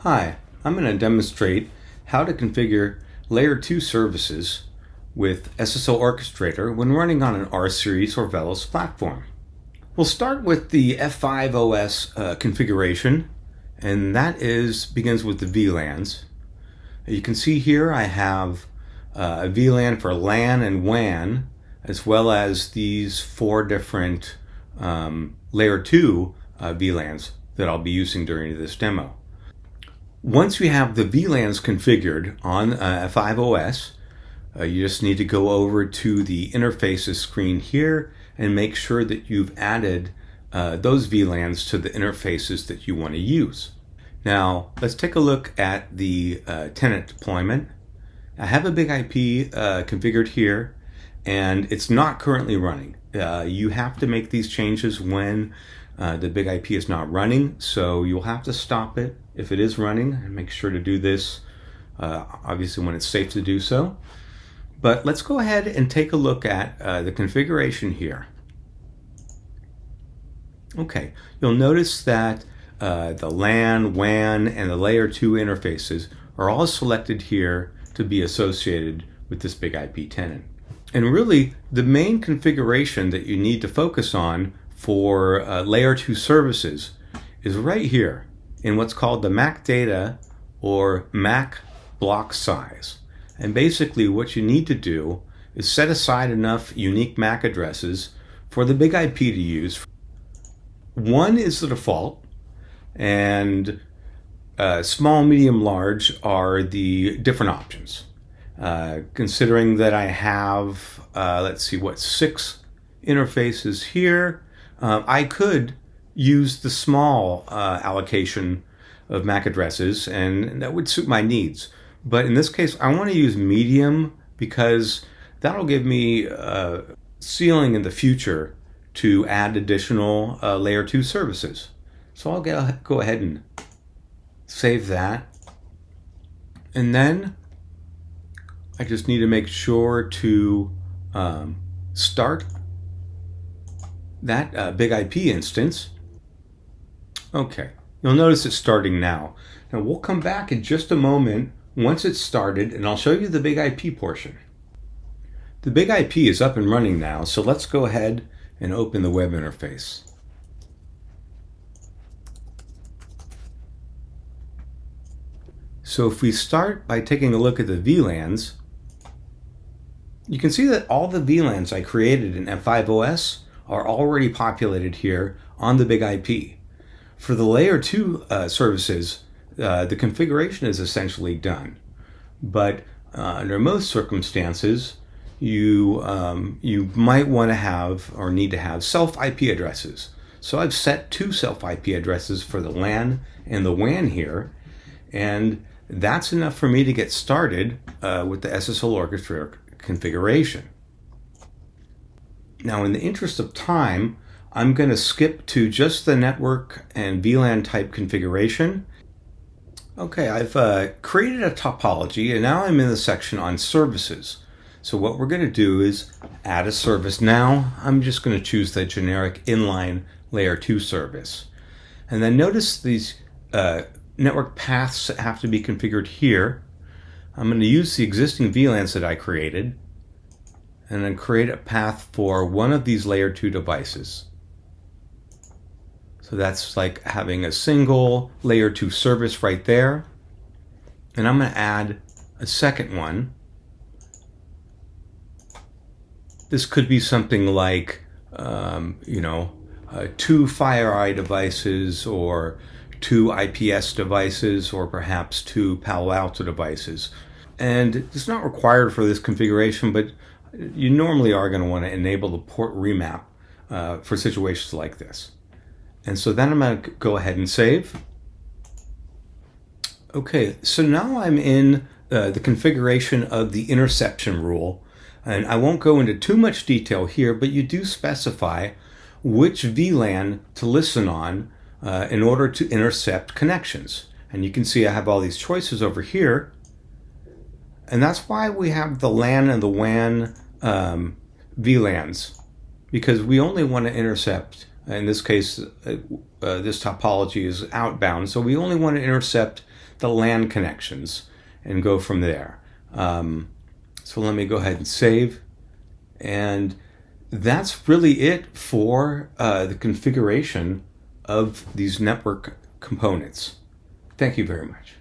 Hi, I'm going to demonstrate how to configure Layer 2 services with SSL Orchestrator when running on an rSeries or VELOS platform. We'll start with the F5OS configuration, and that begins with the VLANs. You can see here I have a VLAN for LAN and WAN, as well as these four different Layer 2 VLANs that I'll be using during this demo. Once you have the VLANs configured on F5OS, you just need to go over to the interfaces screen here and make sure that you've added those VLANs to the interfaces that you want to use. Now, let's take a look at the Tenant deployment. I have a BIG-IP configured here, and it's not currently running. You have to make these changes when the BIG-IP is not running, so you'll have to stop it if it is running, and make sure to do this obviously when it's safe to do so. But let's go ahead and take a look at the configuration here. Okay, you'll notice that the LAN, WAN, and the Layer 2 interfaces are all selected here to be associated with this BIG-IP tenant. And really, the main configuration that you need to focus on for Layer 2 services is right here in what's called the MAC data or MAC block size. And basically what you need to do is set aside enough unique MAC addresses for the BIG-IP to use. One is the default, and small, medium, large are the different options. Considering that I have, 6 interfaces here, I could use the small allocation of MAC addresses, and that would suit my needs. But in this case, I want to use medium because that'll give me a ceiling in the future to add additional Layer 2 services. So I'll go ahead and save that. And then I just need to make sure to start that BIG-IP instance. Okay, you'll notice it's starting now. Now we'll come back in just a moment once it's started, and I'll show you the BIG-IP portion. The BIG-IP is up and running now, so let's go ahead and open the web interface. So if we start by taking a look at the VLANs, you can see that all the VLANs I created in F5OS are already populated here on the BIG-IP. For the Layer 2 services, the configuration is essentially done. But under most circumstances, you might want to have or need to have self IP addresses. So I've set 2 self IP addresses for the LAN and the WAN here, and that's enough for me to get started with the SSL Orchestrator configuration. Now, in the interest of time, I'm going to skip to just the network and VLAN type configuration. Okay, I've created a topology, and now I'm in the section on services. So what we're going to do is add a service. Now I'm just going to choose the generic inline Layer 2 service. And then notice these network paths have to be configured here. I'm going to use the existing VLANs that I created and then create a path for one of these Layer 2 devices. So that's like having a single Layer 2 service right there. And I'm going to add a second one. This could be something like, 2 FireEye devices, or 2 IPS devices, or perhaps 2 Palo Alto devices. And it's not required for this configuration, but you normally are going to want to enable the port remap for situations like this. And so then I'm going to go ahead and save. Okay, so now I'm in the configuration of the interception rule. And I won't go into too much detail here, but you do specify which VLAN to listen on in order to intercept connections. And you can see I have all these choices over here. And that's why we have the LAN and the WAN VLANs, because we only want to intercept, in this case, this topology is outbound, so we only want to intercept the LAN connections and go from there. So let me go ahead and save. And that's really it for the configuration of these network components. Thank you very much.